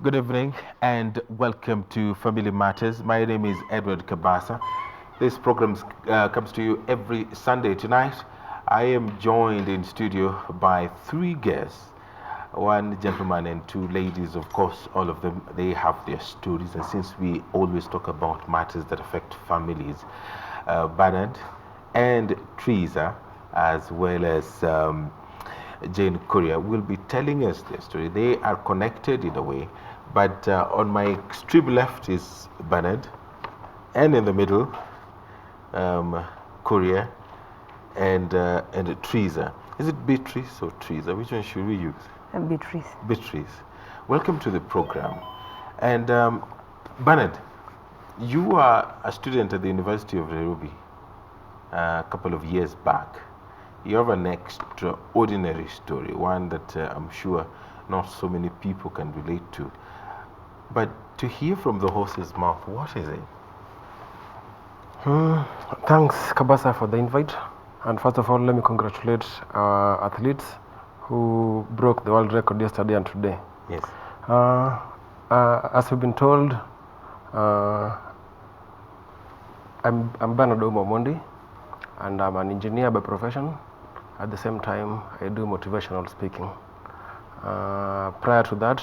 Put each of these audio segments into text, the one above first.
Good evening and welcome to Family Matters. My name is Edward Kabasa. This program comes to you every Sunday. Tonight, I am joined in studio by three guests, one gentleman and two ladies. Of course, all of them, they have their stories. And since we always talk about matters that affect families, Bernard and Teresa, as well as Jane Kuria, will be telling us their story. They are connected in a way, but on my extreme left is Bernard, and in the middle, Kuria and Teresa. Is it Beatrice or Teresa? Which one should we use? Beatrice. Beatrice. Welcome to the program. And Bernard, you are a student at the University of Nairobi a couple of years back. You have an extraordinary story, one that I'm sure not so many people can relate to. But to hear from the horse's mouth, what is it? Thanks, Kabasa, for the invite. And first of all, let me congratulate our athletes who broke the world record yesterday and today. Yes. As we've been told, I'm Bernard Ouma, and I'm an engineer by profession. At the same time, I do motivational speaking. Prior to that,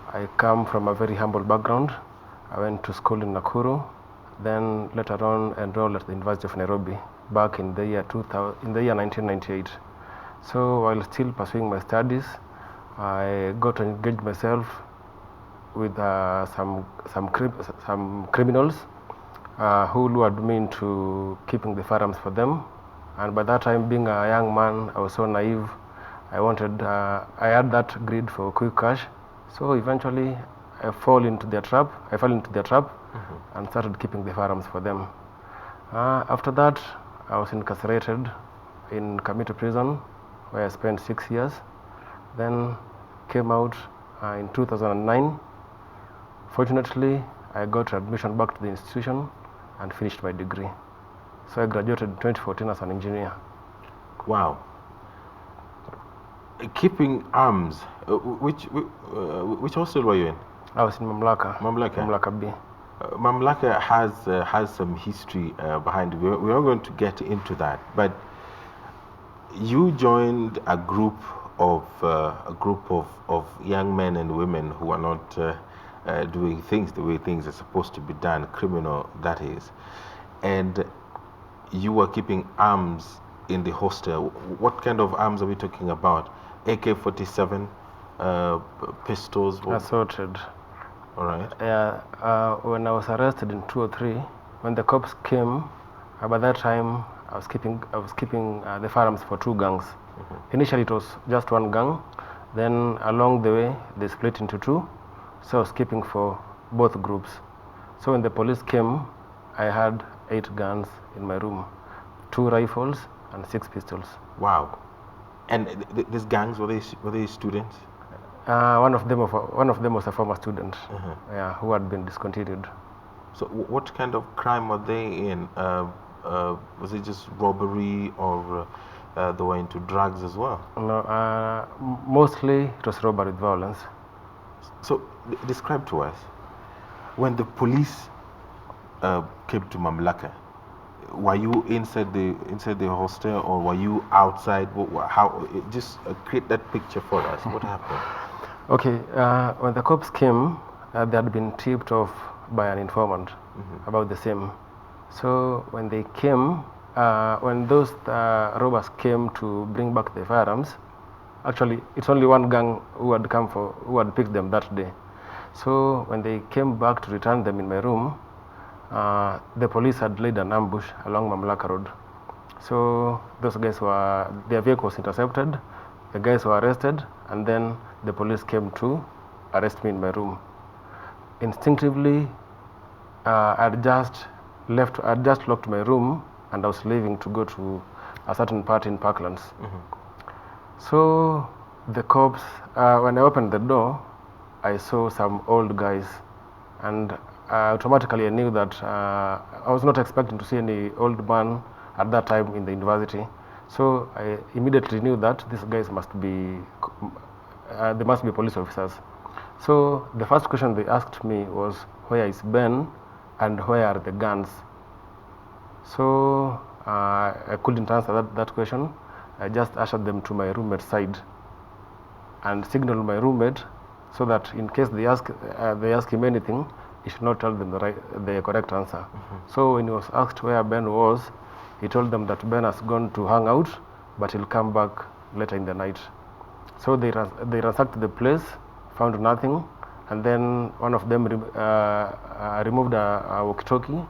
I come from a very humble background. I went to school in Nakuru, then later on enrolled at the University of Nairobi back in the year 1998. So while still pursuing my studies, I got to engage myself with some criminals who lured me into keeping the firearms for them. And by that time, being a young man, I was so naive. I had that greed for quick cash. So eventually, I fell into their trap, and started keeping the firearms for them. After that, I was incarcerated in Kamiti prison, where I spent 6 years. Then came out in 2009. Fortunately, I got admission back to the institution and finished my degree. So I graduated in 2014 as an engineer. Wow. Keeping arms, which hostel were you in? I was in Mamlaka. Mamlaka B. Mamlaka has some history behind it. We're not going to get into that, but you joined a group of young men and women who are not doing things the way things are supposed to be done, criminal that is, and you were keeping arms in the hostel. What kind of arms are we talking about? AK-47, pistols? Assaulted. All right. Yeah. When I was arrested in 2003, when the cops came, by that time I was keeping the firearms for two gangs. Initially it was just one gang. Then along the way they split into two. So I was keeping for both groups. So when the police came, I had 8 guns in my room, 2 rifles and 6 pistols. Wow. And these gangs, were they students? One of them was a former student, yeah, who had been discontinued. So what kind of crime were they in? Was it just robbery, or they were into drugs as well? No, mostly it was robbery with violence. So describe to us, when the police came to Mamlaka, were you inside the hostel, or were you outside? How? Just create that picture for us. What happened? Okay, when the cops came, they had been tipped off by an informant about the same. So when they came, when those robbers came to bring back the firearms, actually it's only one gang who had picked them that day. So when they came back to return them in my room, the police had laid an ambush along Mamlaka Road. So those guys their vehicle was intercepted, the guys were arrested, and then the police came to arrest me in my room. Instinctively, I'd just locked my room and I was leaving to go to a certain party in Parklands. So the cops, when I opened the door, I saw some old guys, and automatically I knew that I was not expecting to see any old man at that time in the university. So I immediately knew that these guys must be police officers. So the first question they asked me was, where is Ben and where are the guns? So I couldn't answer that question. I just ushered them to my roommate's side and signaled my roommate so that in case they ask him anything, he should not tell them the correct answer. So when he was asked where Ben was, he told them that Ben has gone to hang out, but he'll come back later in the night. So they ransacked the place, found nothing, and then one of them removed a walkie-talkie,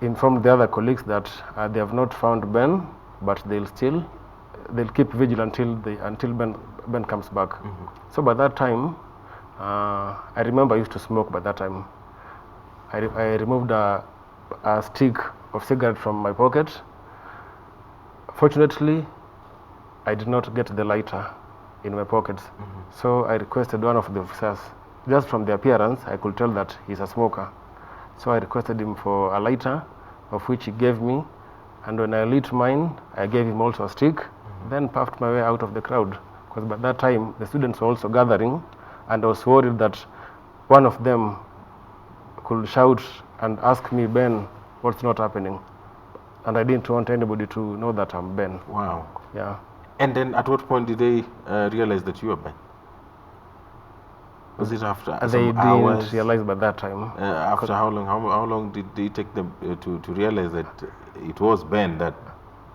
informed the other colleagues that they have not found Ben, but they'll keep vigil until Ben comes back. So by that time, I remember I used to smoke by that time. I removed a stick of cigarette from my pocket. Fortunately, I did not get the lighter in my pockets. So I requested one of the officers. Just from the appearance, I could tell that he's a smoker. So I requested him for a lighter, of which he gave me. And when I lit mine, I gave him also a stick, then puffed my way out of the crowd. Because by that time, the students were also gathering, and I was worried that one of them could shout and ask me, Ben, what's not happening? And I didn't want anybody to know that I'm Ben. Wow. Yeah. And then at what point did they realize that you were Ben? Was it after They some hours? didn't realize by that time. After how long? How long did they take them to realize that it was Ben that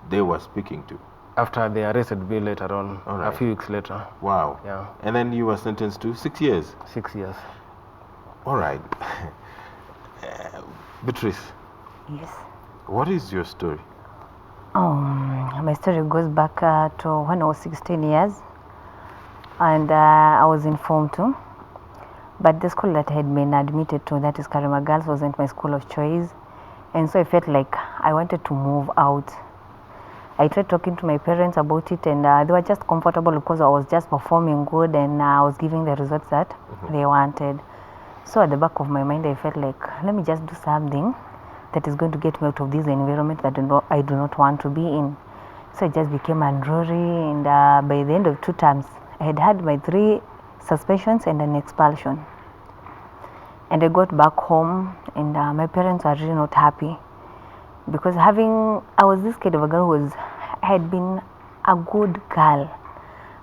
they were speaking to? After they arrested me later on, Alright. a few weeks later. Wow. Yeah. And then you were sentenced to 6 years? 6 years. All right. Beatrice, Yes. what is your story? My story goes back to when I was 16 years, and I was in Form 2. But the school that I had been admitted to, that is Karima Girls, wasn't my school of choice. And so I felt like I wanted to move out. I tried talking to my parents about it, and they were just comfortable because I was just performing good and I was giving the results that they wanted. So at the back of my mind, I felt like, let me just do something that is going to get me out of this environment that I do not want to be in. So I just became unruly, and by the end of 2 terms, I had my 3 suspensions and an expulsion. And I got back home, and my parents were really not happy, because I was this kid of a girl who had been a good girl,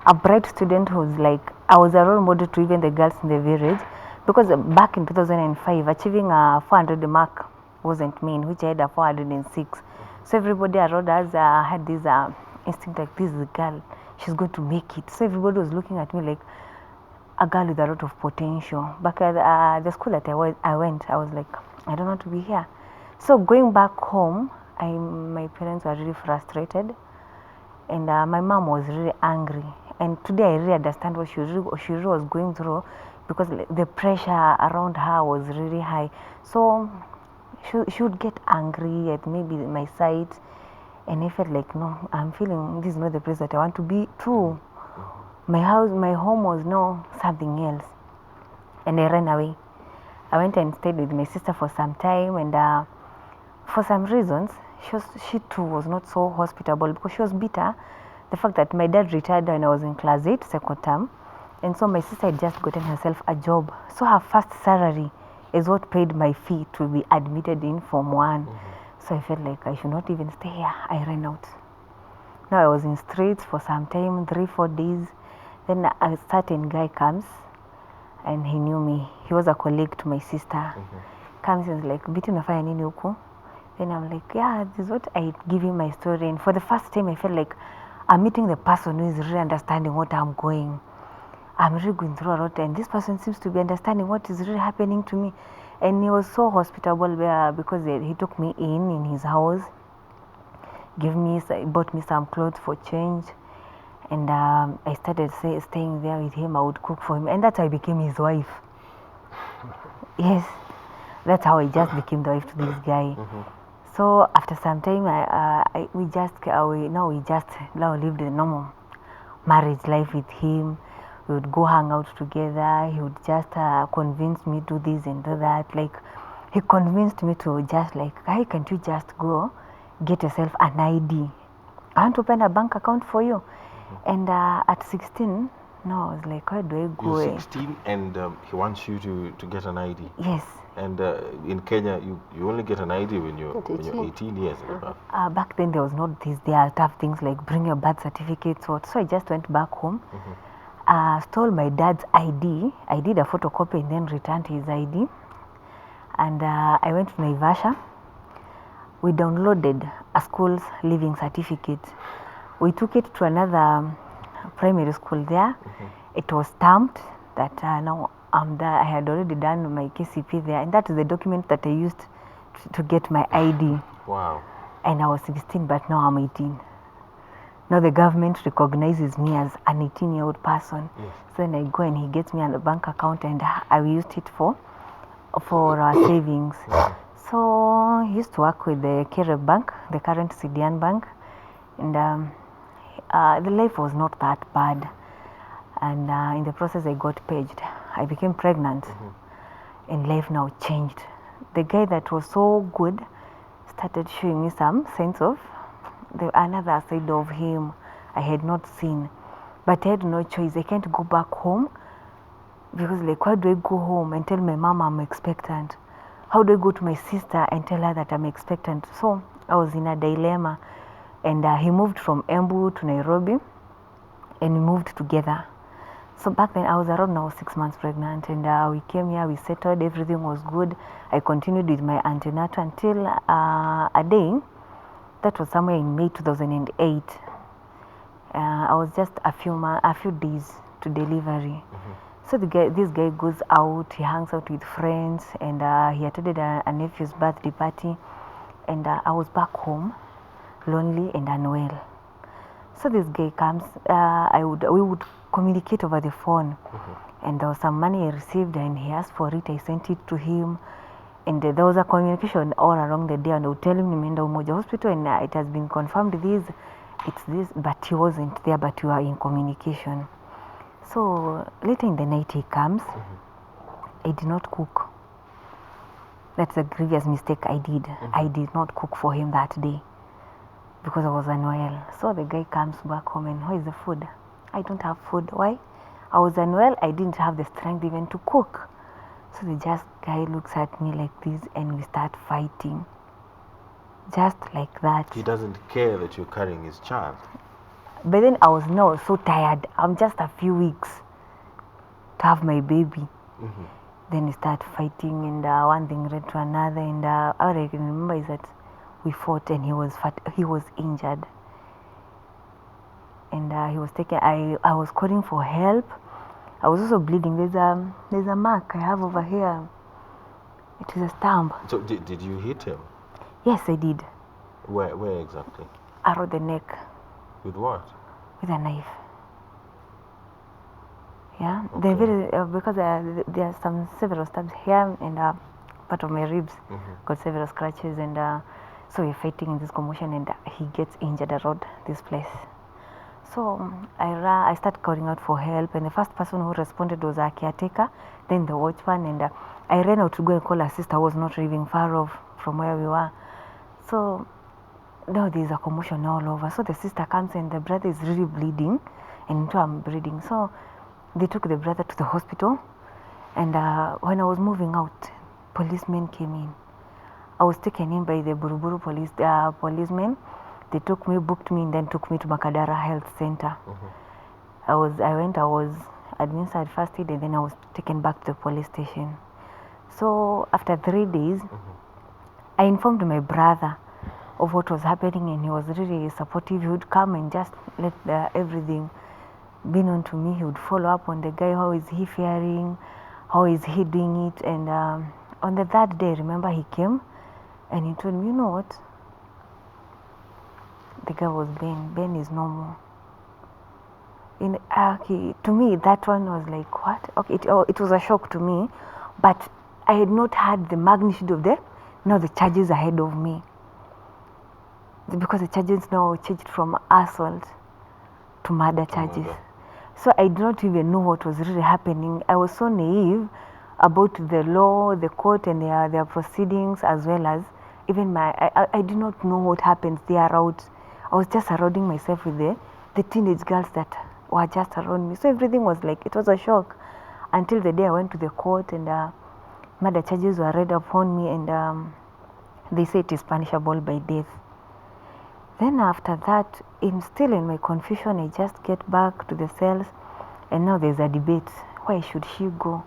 a bright student who was like, I was a role model to even the girls in the village, because back in 2005, achieving a 400 mark wasn't me, in which I had a 406. So everybody around us had this instinct like, this is a girl, she's going to make it. So everybody was looking at me like a girl with a lot of potential. Back at the school that I went, I was like, I don't want to be here. So going back home, my parents were really frustrated, and my mom was really angry. And today I really understand what she really was going through, because the pressure around her was really high. So she would get angry at maybe my side, and I felt like, no, I'm feeling this is not the place that I want to be too. My home was something else, and I ran away. I went and stayed with my sister for some time, and for some reasons, she too was not so hospitable, because she was bitter the fact that my dad retired when I was in class 8, second term, and so my sister had just gotten herself a job. So her first salary is what paid my fee to be admitted in Form 1. So I felt like I should not even stay here. I ran out. Now I was in streets for some time, 3-4 days. Then a certain guy comes, and he knew me. He was a colleague to my sister. Comes and is like, Biti unafanya nini huku? Then I'm like, yeah, this is what I give him my story. And for the first time, I felt like I'm meeting the person who is really understanding what I'm going. I'm really going through a lot, and this person seems to be understanding what is really happening to me. And he was so hospitable because he took me in his house, bought me some clothes for change, and I started staying there with him. I would cook for him, and that's how I became his wife. Yes, that's how I just became the wife to this guy. So after some time, we now lived a normal marriage life with him. We would go hang out together. He would just convince me to do this and do that. Like, he convinced me to just like, why can't you just go get yourself an ID? I want to open a bank account for you. And at 16, No, I was like, where do I go? You're 16 and he wants you to get an ID. Yes. And in Kenya, you only get an ID when you're 18 years and above. Back then there was not this. There are tough things like bring your birth certificate. So I just went back home, stole my dad's ID. I did a photocopy and then returned his ID. And I went to Naivasha. We downloaded a school's living certificate. We took it to another primary school there. It was stamped that now I'm there. I had already done my KCP there, and that is the document that I used to get my ID. Wow. And I was 16, but now I'm 18. Now the government recognizes me as an 18-year-old person. Yes. So then I go and he gets me a bank account, and I used it for savings. So he used to work with the Kuria bank, the current CDN bank, and the life was not that bad. And in the process, I got paged. I became pregnant, and life now changed. The guy that was so good started showing me some sense of another side of him I had not seen. But I had no choice. I can't go back home because, like, why do I go home and tell my mom I'm expectant? How do I go to my sister and tell her that I'm expectant? So I was in a dilemma. And he moved from Embu to Nairobi, and we moved together. So back then I was around now 6 months pregnant, and we came here, we settled, everything was good. I continued with my antenatal until a day, that was somewhere in May 2008. I was just a few days to delivery. So this guy goes out, he hangs out with friends, and he attended a nephew's birthday party, and I was back home, lonely and unwell. So this guy comes, we would communicate over the phone, and there was some money I received, and he asked for it. I sent it to him, and there was a communication all along the day, and I would tell him nimeenda Umoja Hospital, and it has been confirmed it's this, but he wasn't there, but we were in communication. So later in the night he comes. I did not cook. That's a grievous mistake I did. I did not cook for him that day because I was unwell. So the guy comes back home, and where is the food? I don't have food. Why? I was unwell. I didn't have the strength even to cook. So the guy looks at me like this, and we start fighting. Just like that. He doesn't care that you're carrying his child. But then I was now so tired. I'm just a few weeks to have my baby. Then we start fighting, and one thing led to another, and all I can remember is that we fought, and he was injured, and he was taken. I was calling for help. I was also bleeding. There's a mark I have over here. It is a stamp. So did you hit him? Yes, I did. Where exactly? Around the neck. With what? With a knife. Yeah, Okay. because there are several stabs here, and part of my ribs got several scratches, and so we're fighting in this commotion, and he gets injured around this place. So I started calling out for help, and the first person who responded was a caretaker, then the watchman, and I ran out to go and call a sister who was not living far off from where we were. So now there's a commotion all over. So the sister comes, and the brother is really bleeding, and into I'm bleeding. So they took the brother to the hospital, and when I was moving out, policemen came in. I was taken in by the Buruburu policemen. They took me, booked me, and then took me to Makadara Health Center. I was administered first aid, and then I was taken back to the police station. So after 3 days, I informed my brother of what was happening, and he was really supportive. He would come and just let everything be known to me. He would follow up on the guy. How is he faring? How is he doing it? And on the third day, remember, he came and he told me, you know what? The guy was Ben. Ben is normal. To me, that one was like, what? Okay, it was a shock to me, but I had not had the magnitude of the charges ahead of me, because the charges now changed from assault to murder charges. So I did not even know what was really happening. I was so naive about the law, the court, and their proceedings, as well as even I did not know what happens there out. I was just surrounding myself with the teenage girls that were just around me. So everything was like, it was a shock until the day I went to the court and murder charges were read upon me, and they say it is punishable by death. Then after that, still in my confusion, I just get back to the cells, and now there's a debate. Where should she go?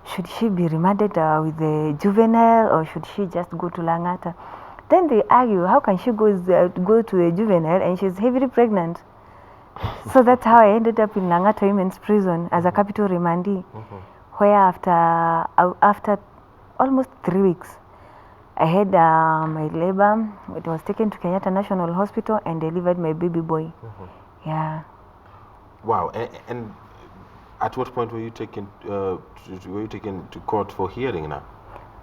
Should she be remanded with the juvenile, or should she just go to Langata? Then they argue, how can she go to the juvenile and she's heavily pregnant? So that's how I ended up in Langata Women's Prison as a capital remandee, where after almost 3 weeks, I had my labor. It was taken to Kenyatta National Hospital and delivered my baby boy. Yeah. Wow. And at what point were you taken to court for hearing now?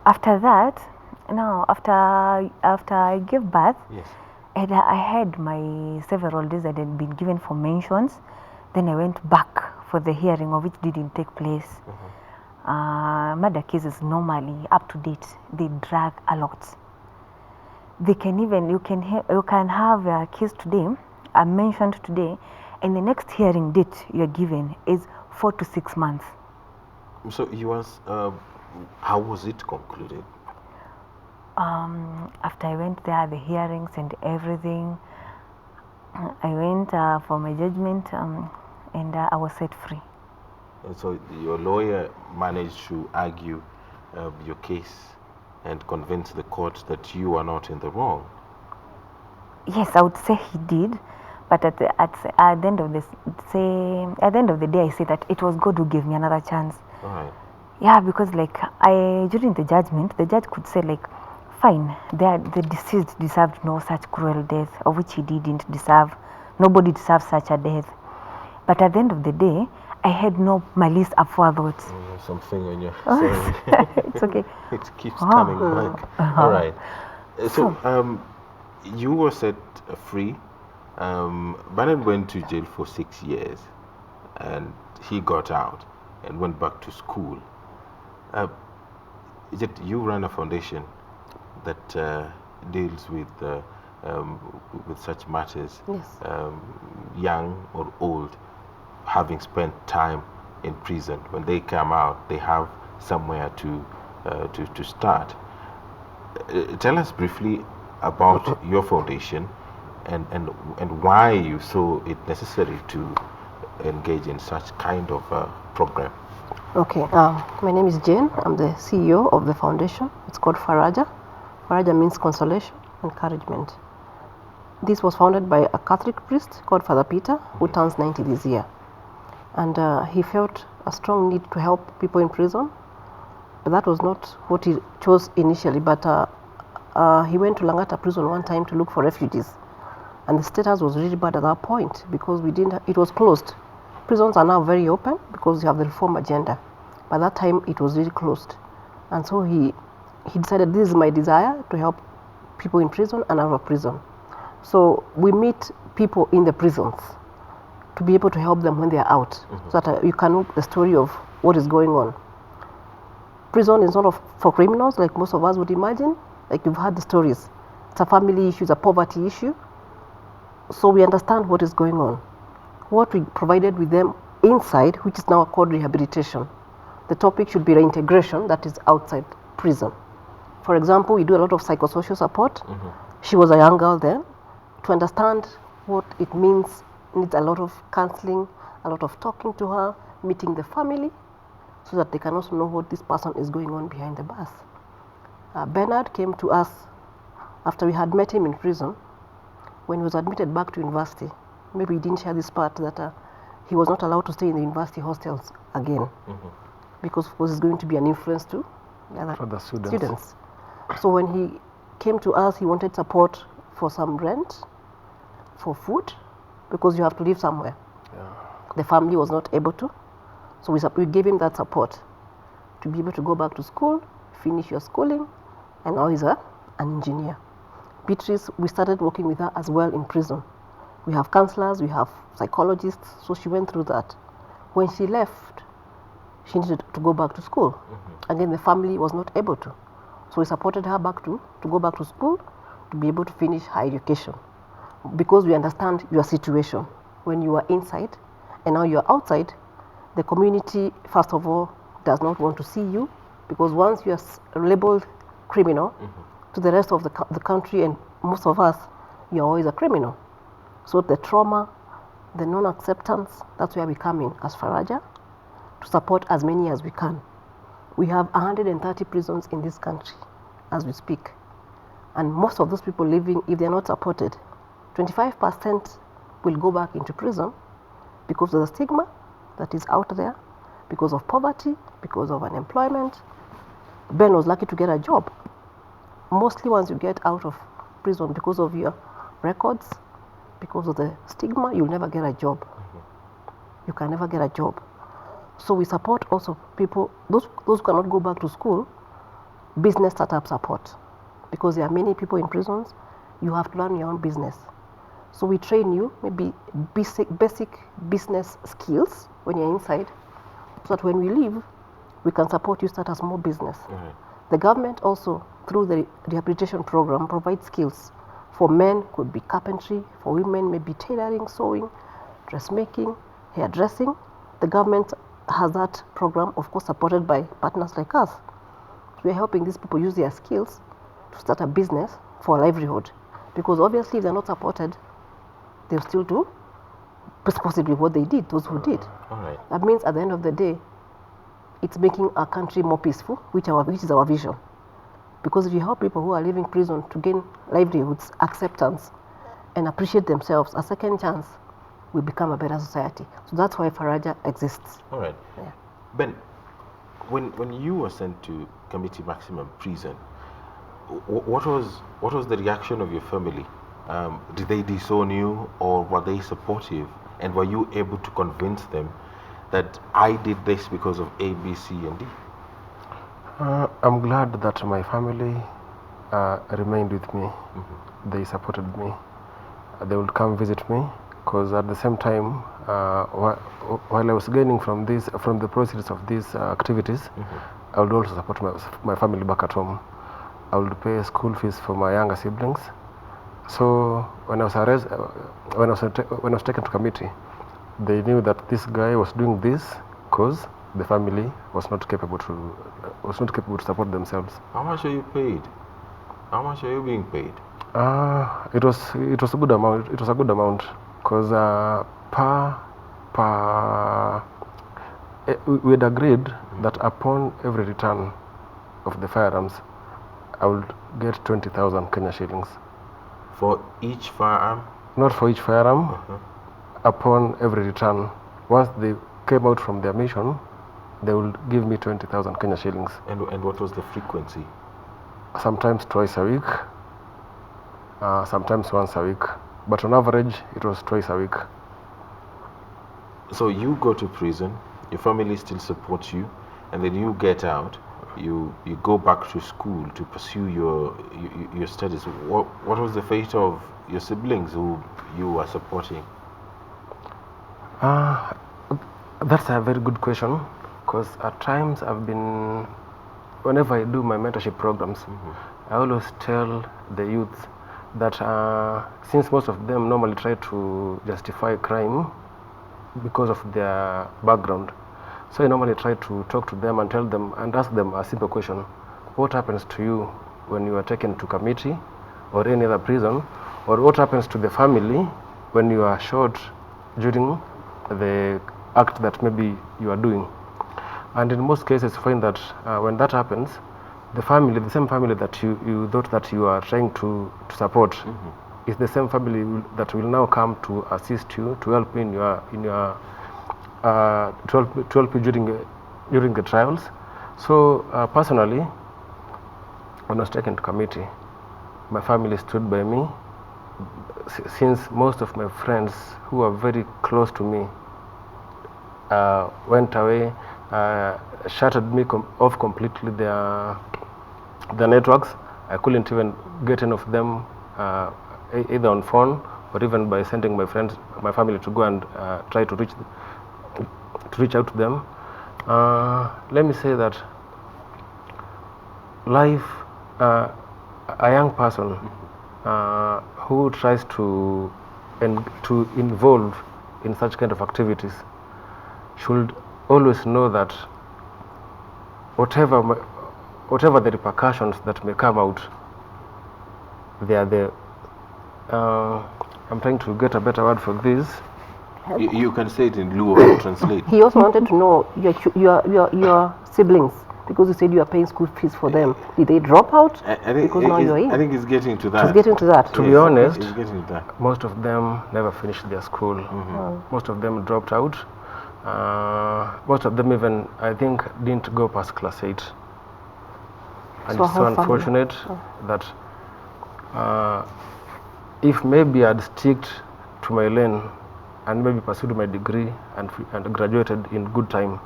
After that, after I gave birth, yes, and I had my several days that had been given for mentions. Then I went back for the hearing, of which didn't take place. Murder cases normally up to date, they drag a lot. They can even you can have a case today, mentioned today, and the next hearing date you're given is 4 to 6 months. So how was it concluded? After I went there, the hearings and everything, I went for my judgment, and I was set free. And so your lawyer managed to argue your case and convince the court that you are not in the wrong. Yes, I would say he did, but at the end of the day, I say that it was God who gave me another chance. All right. Yeah, because like during the judgment, the judge could say like, fine, the deceased deserved no such cruel death, of which he didn't deserve. Nobody deserves such a death. But at the end of the day, I had no malice aforethought. Something on your saying. It's okay. It keeps coming back. All right. So you were set free. Bernard went to jail for 6 years, and he got out and went back to school. Yet you run a foundation that deals with such matters. Yes. Young or old, having spent time in prison, when they come out, they have somewhere to start. Tell us briefly about your foundation and why you saw it necessary to engage in such kind of program. Okay, my name is Jane. I'm the CEO of the foundation. It's called Faraja. Faraja means consolation, encouragement. This was founded by a Catholic priest called Father Peter, who turns 90 this year. And he felt a strong need to help people in prison. But that was not what he chose initially. But he went to Langata prison one time to look for refugees. And the status was really bad at that point because it was closed. Prisons are now very open because you have the reform agenda. By that time, it was really closed. And so he decided, this is my desire to help people in prison and out of prison. So we meet people in the prisons to be able to help them when they are out, so that you can know the story of what is going on. Prison is not for criminals like most of us would imagine. Like you've heard the stories. It's a family issue, it's a poverty issue. So we understand what is going on. What we provided with them inside, which is now called rehabilitation. The topic should be reintegration, that is outside prison. For example, we do a lot of psychosocial support. She was a young girl then. To understand what it means, needs a lot of counseling, a lot of talking to her, meeting the family, so that they can also know what this person is going on behind the bars. Bernard came to us after we had met him in prison when he was admitted back to university. Maybe he didn't share this part that he was not allowed to stay in the university hostels again because of course it's going to be an influence to the students. So when he came to us, he wanted support for some rent, for food, because you have to live somewhere. The family was not able to, so we gave him that support to be able to go back to school, finish your schooling, and now he's an engineer. Beatrice, we started working with her as well in prison. We have counselors, we have psychologists, so she went through that. When she left, she needed to go back to school. Again, the family was not able to. So we supported her back to go back to school, to be able to finish her education. Because we understand your situation when you are inside and now you're outside, the community, first of all, does not want to see you, because once you are labeled criminal to the rest of the country and most of us, you're always a criminal. So the trauma, the non-acceptance, that's where we come in as Faraja to support as many as we can. We have 130 prisons in this country as we speak. And most of those people living, if they're not supported, 25% will go back into prison because of the stigma that is out there, because of poverty, because of unemployment. Ben was lucky to get a job. Mostly once you get out of prison, because of your records, because of the stigma, you'll never get a job. You can never get a job. So we support also people, those who cannot go back to school, business startup support. Because there are many people in prisons, you have to learn your own business. So we train you maybe basic business skills when you're inside, so that when we leave, we can support you start a small business. The government also, through the rehabilitation program, provides skills. For men, could be carpentry. For women, maybe tailoring, sewing, dressmaking, hairdressing. The government has that program, of course, supported by partners like us. We're helping these people use their skills to start a business for a livelihood. Because obviously, if they're not supported, they'll still do possibly what they did, those who did. That means at the end of the day, it's making our country more peaceful, which is our vision. Because if you help people who are leaving prison to gain livelihoods, acceptance, and appreciate themselves, a second chance, we become a better society. So that's why Faraja exists. All right. Yeah. Ben, when you were sent to Committee Maximum Prison, what was the reaction of your family? Did they disown you, or were they supportive? And were you able to convince them that I did this because of A, B, C, and D? I'm glad that my family remained with me. They supported me. They would come visit me, because at the same time, while I was gaining from the proceeds of these activities, I would also support my family back at home. I would pay school fees for my younger siblings. So when I was taken to committee, they knew that this guy was doing this because the family was not capable to support themselves. How much are you paid? How much are you being paid? It was a good amount. It was a good amount, because we had agreed that upon every return of the firearms, I would get 20,000 Kenya shillings. For each firearm? Not for each firearm. Upon every return, once they came out from their mission, they will give me 20,000 Kenya shillings. And what was the frequency? Sometimes twice a week, sometimes once a week, but on average it was twice a week. So you go to prison, your family still supports you, and then you get out, you go back to school to pursue your studies. What was the fate of your siblings who you were supporting? That's a very good question, because at times whenever I do my mentorship programs, I always tell the youth that since most of them normally try to justify crime because of their background, so I normally try to talk to them and tell them and ask them a simple question: what happens to you when you are taken to committee or any other prison, or what happens to the family when you are shot during the act that maybe you are doing? And in most cases, you find that when that happens, the same family that you thought that you are trying to support, is the same family that will now come to assist you, to help you to help you during the trials. So personally, when I was taken to committee, my family stood by me, since most of my friends who are very close to me went away, shuttered me off completely their networks. I couldn't even get any of them, either on phone or even by sending my friends, my family, to go and try to reach out to them. Let me say that life, a young person who tries to involve in such kind of activities should always know that whatever the repercussions that may come out, they are the I'm trying to get a better word for this. You can say it in lieu of translate. He also wanted to know your siblings, because you said you are paying school fees for them. Did they drop out? I think because now you're in. I think it's getting to that. It's getting to that. To be honest, it's getting to that. most of them never finished their school. Most of them dropped out. Most of them even, I think, didn't go past class 8. And So it's so how funny. unfortunate that if maybe I'd sticked to my lane and maybe pursued my degree and graduated in good time,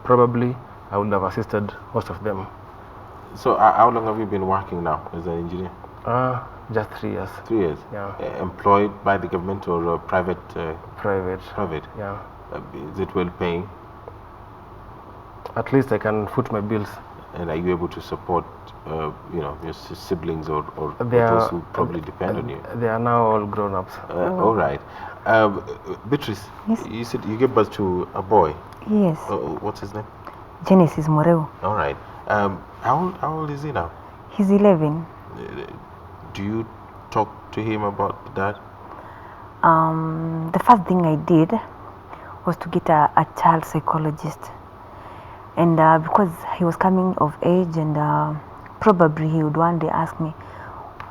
probably I would have assisted most of them. So how long have you been working now as an engineer? Just 3 years. 3 years. Yeah. Employed by the government or private? Private. Private. Yeah. Is it well paying? At least I can foot my bills. And are you able to support, your siblings or They those are, who probably depend on you? They are now all grown ups. All right. Beatrice, Yes. you said you gave birth to a boy. Yes, What's his name? Genesis Moreu. All right. How old is he now? He's 11. Do you talk to him about that? The first thing I did was to get a child psychologist, and because he was coming of age, and probably he would one day ask me,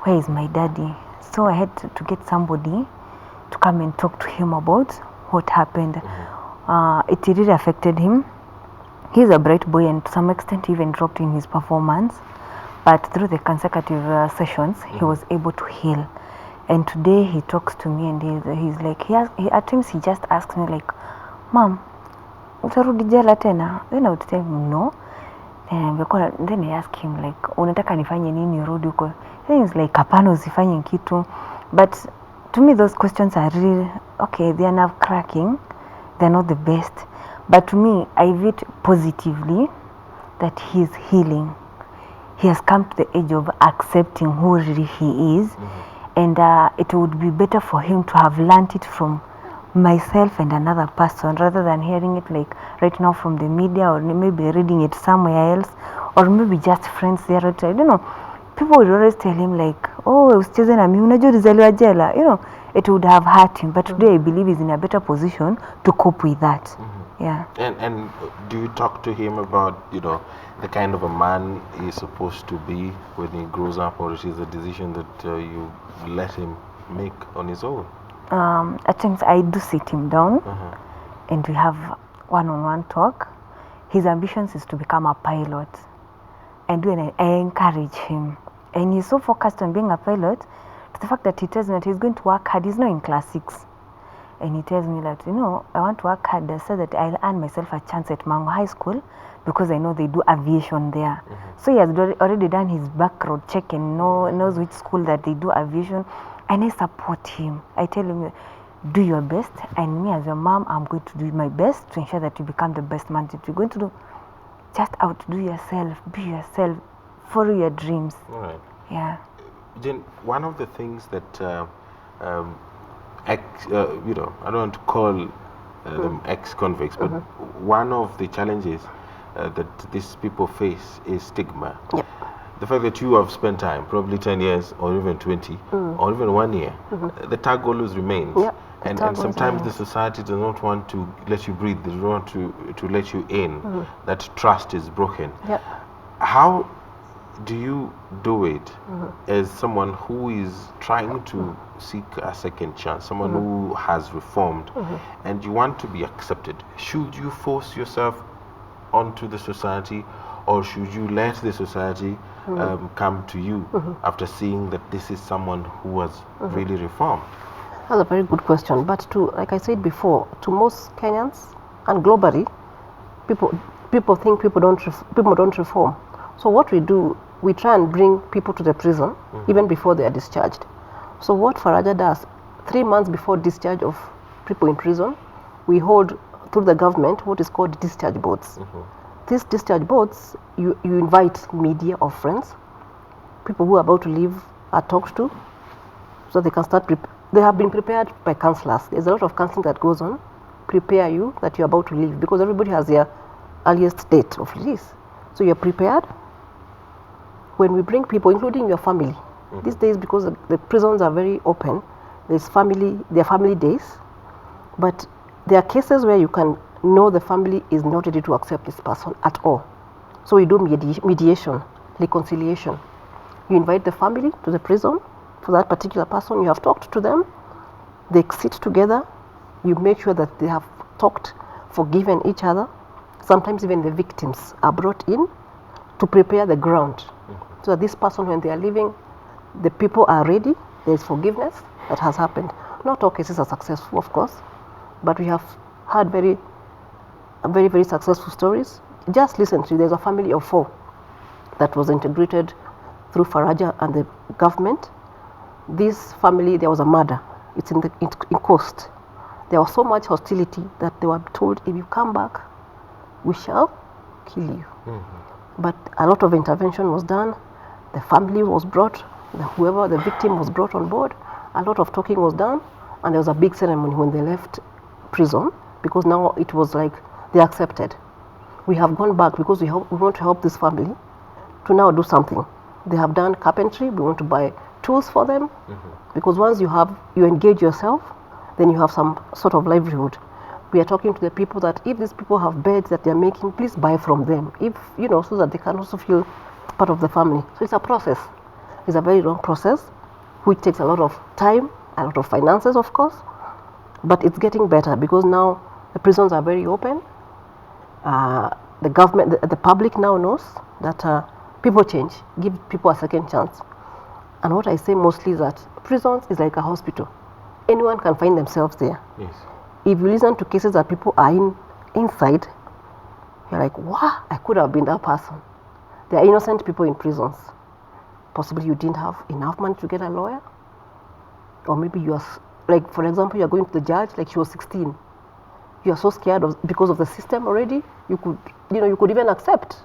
where is my daddy? So I had to get somebody to come and talk to him about what happened. It really affected him. He's a bright boy, and to some extent he even dropped in his performance, but through the consecutive sessions he was able to heal. And today he talks to me, and he's like, at times he just asks me like, Mom, utarudi jela tena? Then I would tell him no. Then I ask him like, unataka nifanye nini urudi huko? Then he's like, hapana usifanye kitu. But to me those questions are really, okay, they are nerve cracking, they're not the best. But to me, I view it positively that he's healing. He has come to the age of accepting who really he is. And it would be better for him to have learned it from myself and another person, rather than hearing it like right now from the media, or maybe reading it somewhere else, or maybe just friends there. I don't know. People would always tell him like, oh, usicheze na mimi, unajua ulizaliwa jela. It would have hurt him. But today I believe he's in a better position to cope with that. Yeah. And do you talk to him about, the kind of a man he's supposed to be when he grows up, or it is a decision that you let him make on his own? At times I do sit him down and we have one-on-one talk. His ambitions is to become a pilot, and when I encourage him, and he's so focused on being a pilot to the fact that he tells me that he's going to work hard. He's not in class 6, and he tells me that I want to work hard so that I'll earn myself a chance at Mango High School, because I know they do aviation there. So he has already done his background check and knows which school that they do aviation, and I support him. I tell him, do your best, and me as your mom, I'm going to do my best to ensure that you become the best man that you're going to do. Just outdo yourself, be yourself, follow your dreams. All right. Yeah. Then one of the things that I don't want to call them ex-convicts, but one of the challenges that these people face is stigma. Yep. The fact that you have spent time, probably 10 years or even 20 or even 1 year, the tag always remains. Yep. And sometimes the society does not want to let you breathe, they don't want to let you in. That trust is broken. Yep. How do you do it as someone who is trying to seek a second chance, someone who has reformed, and you want to be accepted? Should you force yourself onto the society, or should you let the society come to you after seeing that this is someone who has really reformed? That's a very good question. But like I said before, to most Kenyans and globally, people think people don't reform. So what we do, we try and bring people to the prison even before they are discharged. So what Faraja does, 3 months before discharge of people in prison, we hold through the government what is called discharge boards. These discharge boards, you invite media or friends, people who are about to leave are talked to, so they can start. They have been prepared by counselors. There's a lot of counseling that goes on prepare you that you're about to leave, because everybody has their earliest date of release. So you're prepared. When we bring people, including your family, these days, because the prisons are very open, there are family days, but there are cases where you can know the family is not ready to accept this person at all. So we do mediation, reconciliation. You invite the family to the prison for that particular person. You have talked to them. They sit together. You make sure that they have talked, forgiven each other. Sometimes even the victims are brought in to prepare the ground. So that this person, when they are leaving, the people are ready. There is forgiveness that has happened. Not all cases are successful, of course, but we have had very successful stories. Just recently, there's a family of 4 that was integrated through Faraja and the government. This family, there was a murder. It's in Coast. There was so much hostility that they were told, if you come back, we shall kill you. But a lot of intervention was done. The family was brought, the victim was brought on board. A lot of talking was done, and there was a big ceremony when they left prison, because now it was like they accepted. We have gone back because we want to help this family to now do something. They have done carpentry. We want to buy tools for them, because once you engage yourself, then you have some sort of livelihood. We are talking to the people that if these people have beds that they're making, please buy from them, so that they can also feel part of the family. So it's a process. It's a very long process, which takes a lot of time, a lot of finances, of course, but it's getting better because now the prisons are very open. The government, the public now knows that people change, give people a second chance. And what I say mostly is that prisons is like a hospital. Anyone can find themselves there. Yes. If you listen to cases that people are inside, you're like, wow, I could have been that person. There are innocent people in prisons. Possibly you didn't have enough money to get a lawyer. Or maybe you are, like, for example, you're going to the judge, like she was 16. You are so scared because of the system already, you could even accept.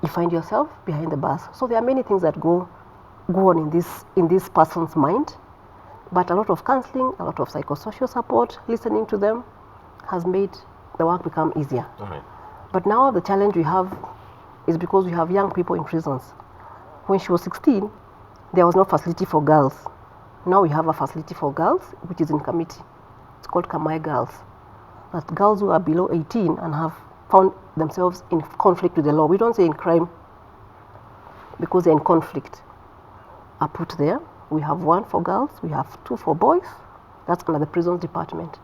You find yourself behind the bars. So there are many things that go on in this person's mind. But a lot of counseling, a lot of psychosocial support, listening to them has made the work become easier. All right. But now the challenge we have is because we have young people in prisons. When she was 16, there was no facility for girls. Now we have a facility for girls, which is in Kamiti. It's called Kamai Girls. That's girls who are below 18 and have found themselves in conflict with the law. We don't say in crime, because they're in conflict, are put there. We have 1 for girls, we have 2 for boys. That's under the prisons department.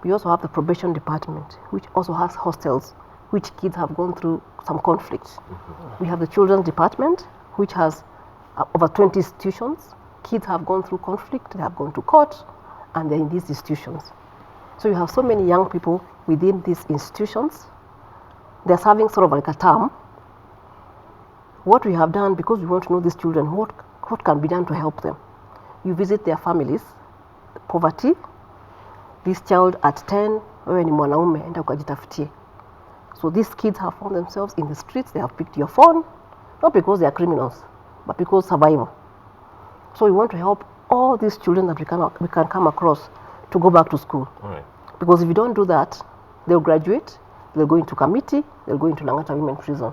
We also have the probation department, which also has hostels, which kids have gone through some conflicts. We have the children's department, which has over 20 institutions. Kids have gone through conflict, they have gone to court, and they're in these institutions. So you have so many young people within these institutions. They're serving sort of like a term. What we have done, because we want to know these children, what can be done to help them? You visit their families, poverty. This child at 10, wewe ni mwanaume, enda ukajitafutie. So these kids have found themselves in the streets. They have picked your phone, not because they are criminals, but because survival. So we want to help all these children that we can come across to go back to school. All right. Because if you don't do that, they'll graduate, they'll go into Kamiti, they'll go into Langata Women Prison.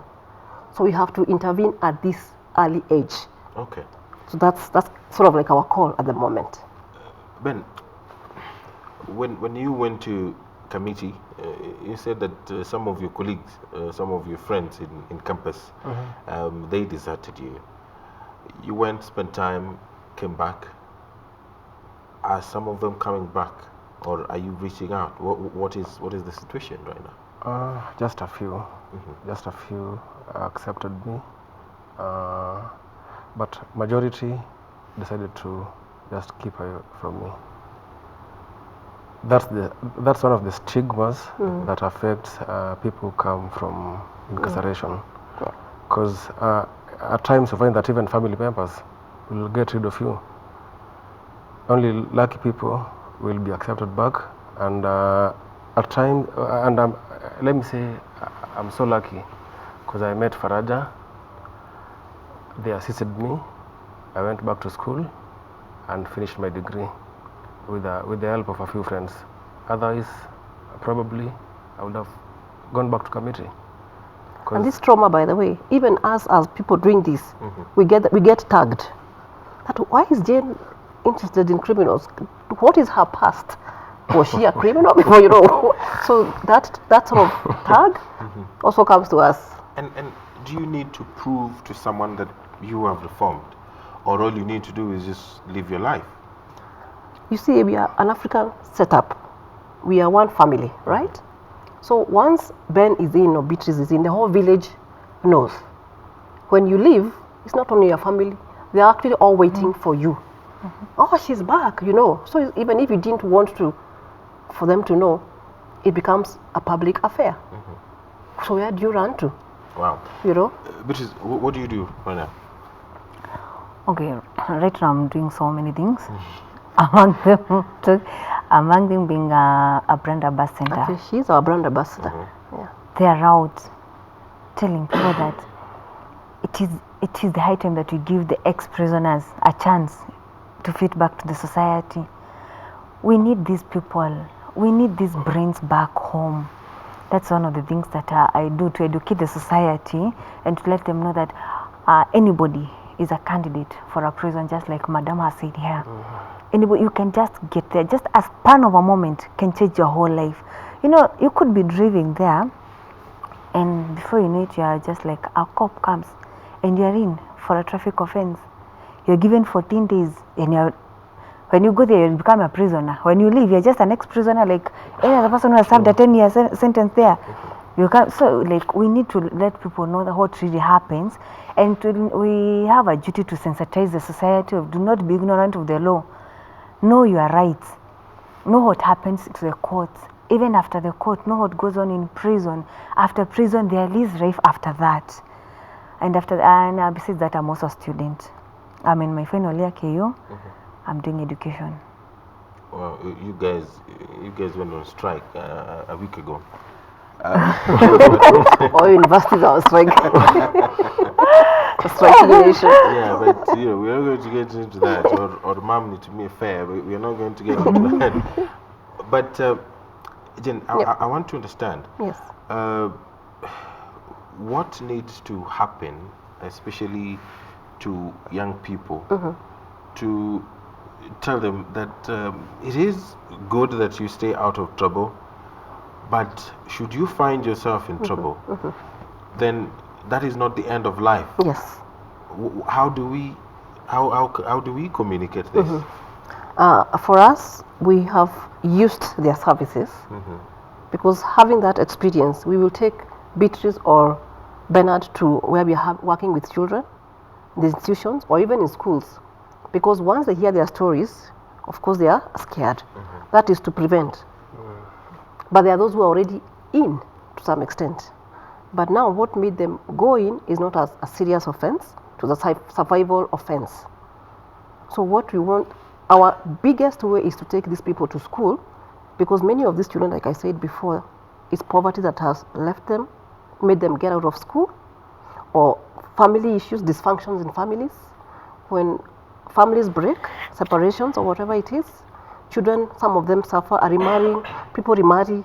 So we have to intervene at this early age. Okay. So that's sort of like our call at the moment. Ben, when you went to Kamiti, you said that some of your colleagues, some of your friends in campus, they deserted you. You went, spent time, came back. Are some of them coming back, or are you reaching out? What is the situation right now? Just a few. Just a few accepted me. But majority decided to just keep away from me. That's one of the stigmas that affects people who come from incarceration. Because at times you find that even family members will get rid of you. Only lucky people will be accepted back, and at times, let me say, I'm so lucky because I met Faraja. They assisted me. I went back to school and finished my degree with the help of a few friends. Otherwise, probably I would have gone back to committee. And this trauma, by the way, even us as people doing this, we get tagged. That why is Jane interested in criminals? What is her past? Was she a criminal before, you know? So that sort of tag also comes to us. And do you need to prove to someone that you have reformed, or all you need to do is just live your life? You see, we are an African setup. We are one family, right? So once Ben is in or Beatrice is in, the whole village knows. When you leave, it's not only your family, they are actually all waiting for you. Oh, she's back, you know. So even if you didn't want for them to know, it becomes a public affair. So where do you run to? Wow. You know? Beatrice, what do you do right now? Okay, right now I'm doing so many things. Among them being a brand ambassador. Okay, she's our brand ambassador. Yeah. They are out telling people that it is the high time that we give the ex-prisoners a chance to fit back to the society. We need these people. We need these brains back home. That's one of the things that I do to educate the society and to let them know that anybody is a candidate for a prison, just like Madam has said here. Anybody, you can just get there. Just a span of a moment can change your whole life. You know, you could be driving there, and before you know it, you are just like a cop comes, and you are in for a traffic offense. You're given 14 days, and when you go there, you become a prisoner. When you leave, you're just an ex-prisoner, like any other person who has served a 10-year sentence there. You can't. So, like, we need to let people know that what really happens, and we have a duty to sensitize the society of do not be ignorant of the law. Know your rights. Know what happens to the courts. Even after the court, know what goes on in prison. After prison, there is life after that. And besides that, I'm also a student. I'm in my final year KU. I'm doing education. Well, you guys went on strike a week ago. All universities are on strike. Strike nation. Yeah, but you know, we are going to get into that, or mom need to be fair. We are not going to get into that. But Jen, I want to understand. Yes. What needs to happen, especially to young people, to tell them that it is good that you stay out of trouble, but should you find yourself in trouble, then that is not the end of life. Yes. How do we communicate this? For us, we have used their services because having that experience, we will take Beatrice or Bernard to where we are working with children, the institutions, or even in schools. Because once they hear their stories, of course they are scared. That is to prevent. But there are those who are already in to some extent. But now what made them go in is not as a serious offense, to the survival offense. So what we want, our biggest way is to take these people to school, because many of these children, like I said before, it's poverty that has left them, made them get out of school, or family issues, dysfunctions in families. When families break, separations or whatever it is, children, some of them suffer, are remarrying, people remarry,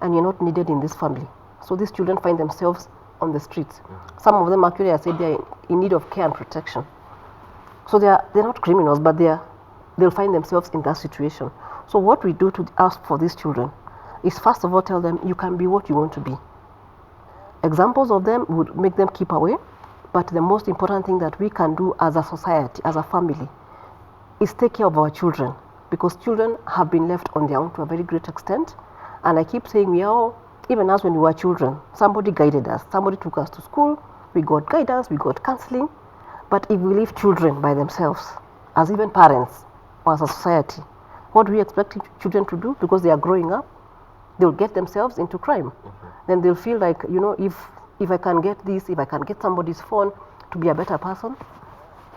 and you're not needed in this family. So these children find themselves on the streets. Some of them actually, I said, they're in need of care and protection. So they're not criminals, but they'll find themselves in that situation. So what we do to ask for these children is, first of all, tell them you can be what you want to be. Examples of them would make them keep away, but the most important thing that we can do as a society, as a family, is take care of our children, because children have been left on their own to a very great extent. And I keep saying, we are all, even us when we were children, somebody guided us, somebody took us to school, we got guidance, we got counseling. But if we leave children by themselves, as even parents or as a society, what do we expect children to do? Because they are growing up, they'll get themselves into crime. Then they'll feel like, you know, if I can get this, if I can get somebody's phone to be a better person.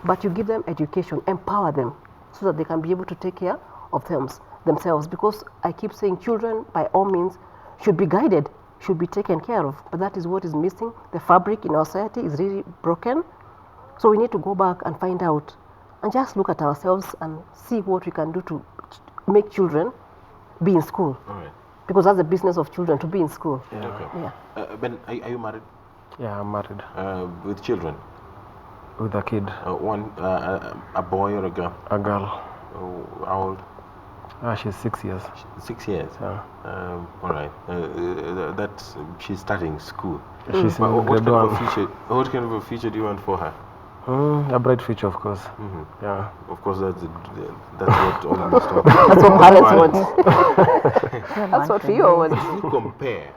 But you give them education, empower them, so that they can be able to take care of themselves. Because I keep saying children, by all means, should be guided, should be taken care of. But that is what is missing. The fabric in our society is really broken. So we need to go back and find out and just look at ourselves and see what we can do to make children be in school. All right. Because that's the business of children, to be in school. Yeah. Okay. Yeah. Ben, are you married? Yeah, I'm married With children? with a kid, One, a boy or a girl? a girl. How old? She's 6 years. 6 years. Yeah. All right. That's she's starting school. She's But in what grade kind of a 1. future? What kind of a future do you want for her? A bright future, of course. Yeah. Of course, that's what almost all. That's what parents want. Don't That's want what to we be- all want. If you compare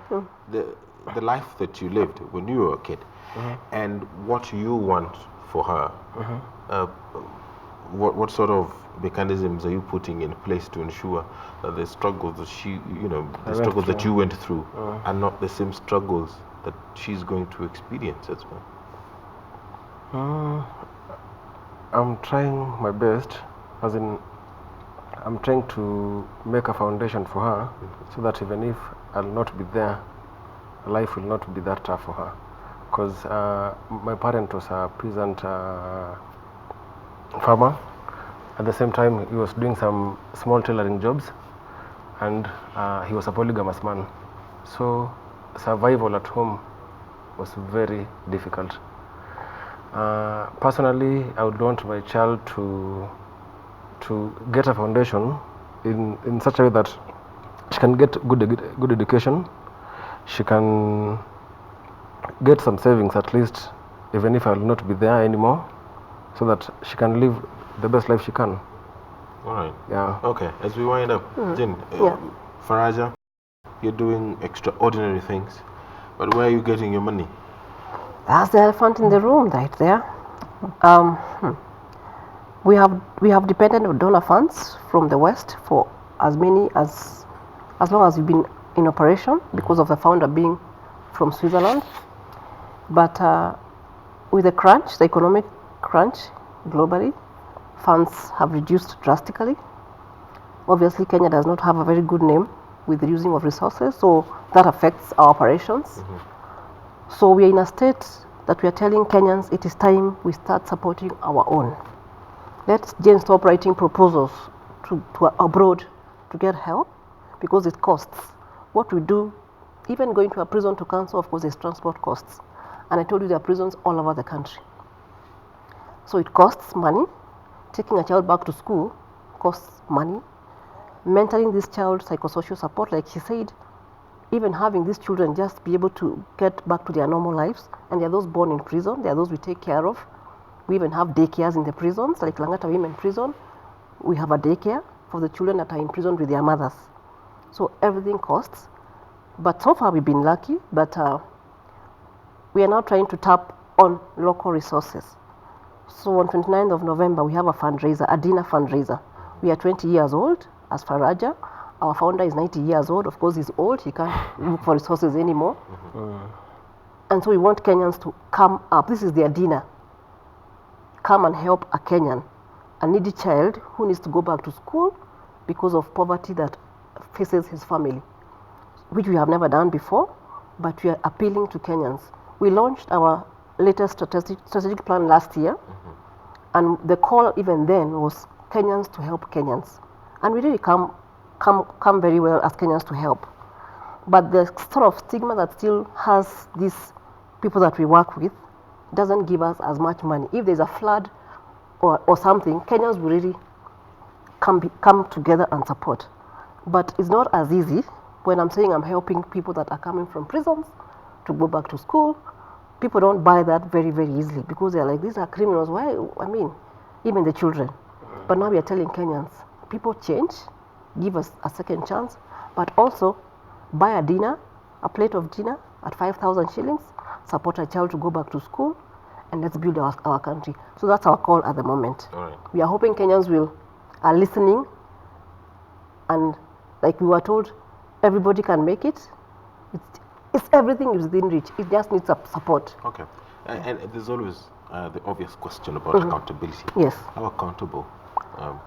the life that you lived when you were a kid and what you want for her, what sort of mechanisms are you putting in place to ensure that the struggles that the struggles that you went through are not the same struggles that she's going to experience as well? I'm trying my best, as in, I'm trying to make a foundation for her, so that even if I'll not be there, life will not be that tough for her. Because my parent was a peasant farmer. At the same time, he was doing some small tailoring jobs, and he was a polygamous man. So survival at home was very difficult. Personally, I would want my child to get a foundation in such a way that she can get good education. She can get some savings at least, even if I will not be there anymore, so that she can live the best life she can. All right. Yeah. Okay. As we wind up, Jin, Yeah. Faraja, you're doing extraordinary things, but where are you getting your money? That's the elephant in the room right there. We have depended on donor funds from the West for as long as we've been in operation, because of the founder being from Switzerland. But with the crunch, the economic crunch globally, funds have reduced drastically. Obviously, Kenya does not have a very good name with the using of resources, so that affects our operations. So we are in a state that we are telling Kenyans it is time we start supporting our own. Let Jane stop writing proposals to abroad to get help, because it costs. What we do, even going to a prison to counsel, of course, there's transport costs. And I told you there are prisons all over the country. So it costs money. Taking a child back to school costs money. Mentoring this child, psychosocial support, like she said, even having these children just be able to get back to their normal lives. And there are those born in prison, there are those we take care of. We even have daycares in the prisons, like Langata Women Prison. We have a daycare for the children that are in prison with their mothers. So everything costs. But so far we've been lucky, but we are now trying to tap on local resources. So on 29th of November, we have a fundraiser, a dinner fundraiser. We are 20 years old as Faraja. Our founder is 90 years old. Of course, he's old. He can't look for resources anymore. And so we want Kenyans to come up. This is their dinner. Come and help a Kenyan, a needy child who needs to go back to school because of poverty that faces his family, which we have never done before, but we are appealing to Kenyans. We launched our latest strategic plan last year, and the call even then was Kenyans to help Kenyans. And we really come very well as Kenyans to help. But the sort of stigma that still has these people that we work with doesn't give us as much money. If there's a flood or something, Kenyans will really come together and support. But it's not as easy when I'm saying I'm helping people that are coming from prisons to go back to school. People don't buy that very, very easily, because they're like, these are criminals. Why? I mean, even the children. But now we are telling Kenyans, people change, give us a second chance, but also buy a dinner, a plate of dinner at 5,000 shillings, support a child to go back to school, and let's build our country. So that's our call at the moment. All right. We are hoping Kenyans are listening, and like we were told, everybody can make it. It's everything is within reach. It just needs support. Okay. And there's always the obvious question about accountability. Yes. How accountable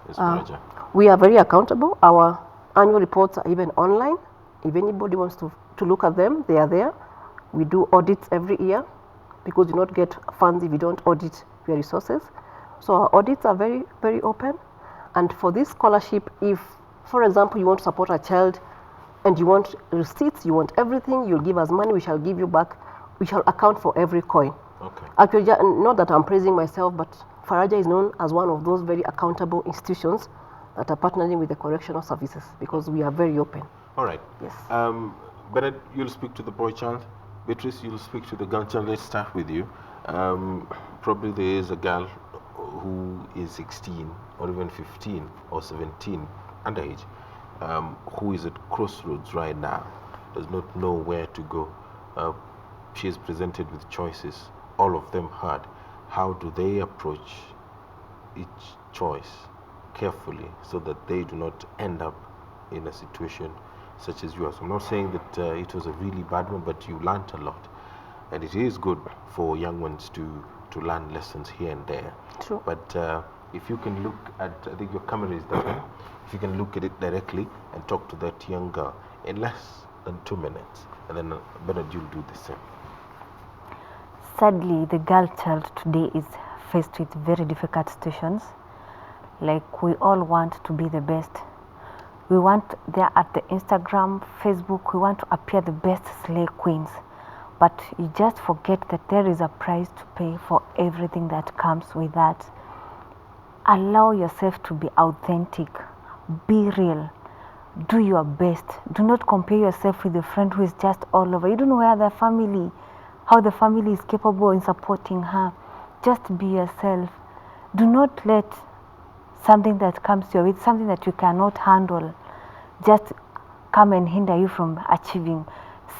is Faraja? We are very accountable. Our annual reports are even online. If anybody wants to look at them, they are there. We do audits every year, because you do not get funds if you don't audit your resources. So our audits are very, very open. And for this scholarship, if For example, you want to support a child and you want receipts, you want everything, you'll give us money, we shall give you back, we shall account for every coin. Okay. Actually, not that I'm praising myself, but Faraja is known as one of those very accountable institutions that are partnering with the correctional services because we are very open. All right. Yes. Bernard, you'll speak to the boy child. Beatrice, you'll speak to the girl child. Let's start with you. Probably there is a girl who is 16 or even 15 or 17, underage, who is at crossroads right now, does not know where to go. She is presented with choices, all of them hard. How do they approach each choice carefully so that they do not end up in a situation such as yours? I'm not saying that it was a really bad one, but you learned a lot. And it is good for young ones to learn lessons here and there. True. But if you can look at, I think your camera is there, if you can look at it directly and talk to that young girl in less than 2 minutes, and then Bernard, you'll do the same. Sadly, the girl child today is faced with very difficult situations. Like, we all want to be the best. We want there at the Instagram, Facebook, we want to appear the best slay queens. But you just forget that there is a price to pay for everything that comes with that. Allow yourself to be authentic. Be real. Do your best. Do not compare yourself with a friend who is just all over. You don't know how the family is capable in supporting her. Just be yourself. Do not let something that comes to you with something that you cannot handle just come and hinder you from achieving.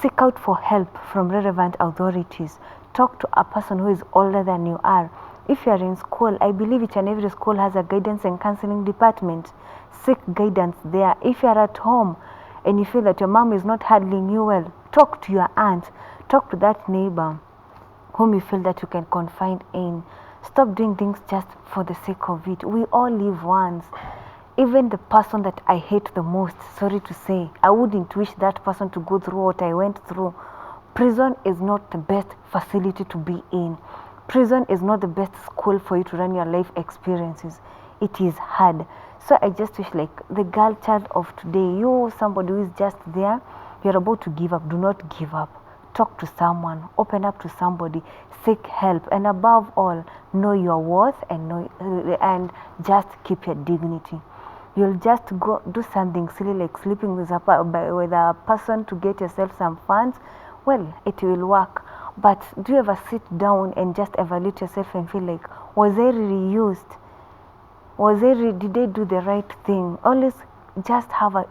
Seek out for help from relevant authorities. Talk to a person who is older than you are. If you are in school, I believe each and every school has a guidance and counseling department. Seek guidance there. If you are at home and you feel that your mom is not handling you well, talk to your aunt. Talk to that neighbor whom you feel that you can confide in. Stop doing things just for the sake of it. We all live once. Even the person that I hate the most, sorry to say, I wouldn't wish that person to go through what I went through. Prison is not the best facility to be in. Prison is not the best school for you to run your life experiences. It is hard. So I just wish, like the girl child of today, you, somebody who is just there, you're about to give up. Do not give up. Talk to someone. Open up to somebody. Seek help. And above all, know your worth and just keep your dignity. You'll just go do something silly like sleeping with a person to get yourself some funds. Well, it will work. But do you ever sit down and just evaluate yourself and feel like, was I really used? Did I do the right thing? Always just have a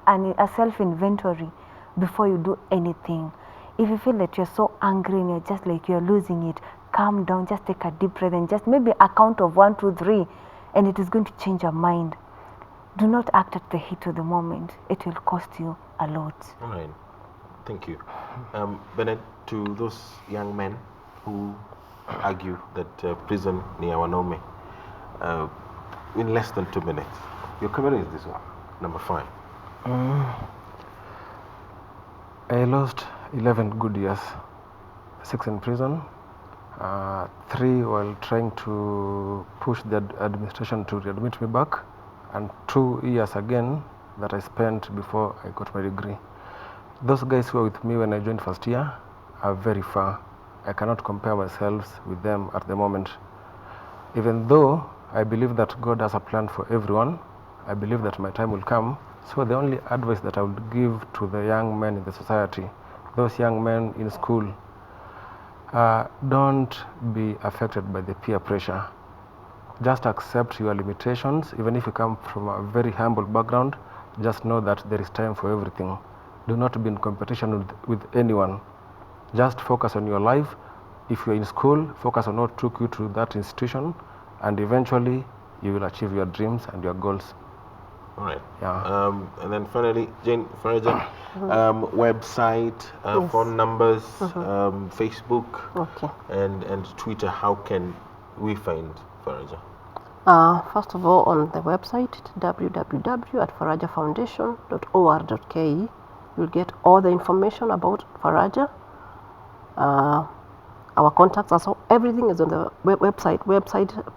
self-inventory before you do anything. If you feel that you're so angry and you're just like you're losing it, calm down, just take a deep breath and just maybe a count of 1, 2, 3, and it is going to change your mind. Do not act at the heat of the moment. It will cost you a lot. All right. Thank you. Bennett, to those young men who argue that prison near Wanaume, in less than 2 minutes, your camera is this one, number 5. I lost 11 good years, 6 in prison, 3 while trying to push the administration to readmit me back, and 2 years again that I spent before I got my degree. Those guys who were with me when I joined first year are very far. I cannot compare myself with them at the moment. Even though I believe that God has a plan for everyone, I believe that my time will come. So the only advice that I would give to the young men in the society, those young men in school, don't be affected by the peer pressure. Just accept your limitations. Even if you come from a very humble background, just know that there is time for everything. Do not be in competition with anyone. Just focus on your life. If you're in school, focus on what took you to that institution, and eventually you will achieve your dreams and your goals. All right. Yeah. And then finally, Jane, Faraja, website, Yes. phone numbers, Facebook, Okay. and Twitter. How can we find Faraja? First of all, on the website, www.farajafoundation.or.ke, you'll get all the information about Faraja. Our contacts are everything is on the website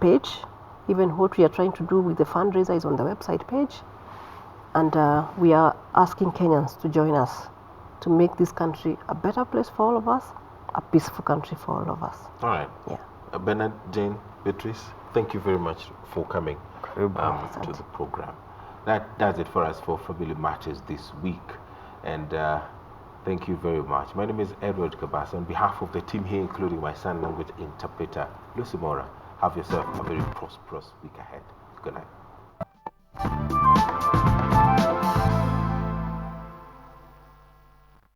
page. Even what we are trying to do with the fundraiser is on the website page. And we are asking Kenyans to join us to make this country a better place for all of us, a peaceful country for all of us. All right. Yeah. Bernard, Jane, Beatrice, thank you very much for coming to the program. That does it for us for Family Matters this week. And thank you very much. My name is Edward Kabasa. On behalf of the team here, including my sign language interpreter, Lucy Mora, have yourself a very prosperous week ahead. Good night.